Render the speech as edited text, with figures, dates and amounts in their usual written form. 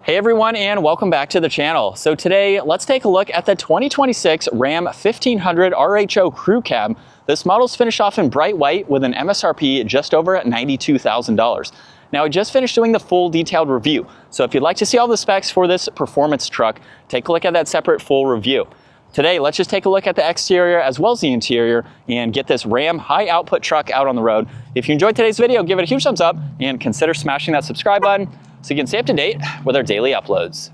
Hey everyone, and welcome back to the channel. So today, let's take a look at the 2026 Ram 1500 RHO Crew Cab. This model's finished off in bright white with an MSRP just over at $92,000. Now, I just finished doing the full detailed review, so if you'd like to see all the specs for this performance truck, take a look at that separate full review. Today, let's just take a look at the exterior as well as the interior and get this Ram high output truck out on the road. If you enjoyed today's video, give it a huge thumbs up and consider smashing that subscribe button so you can stay up to date with our daily uploads.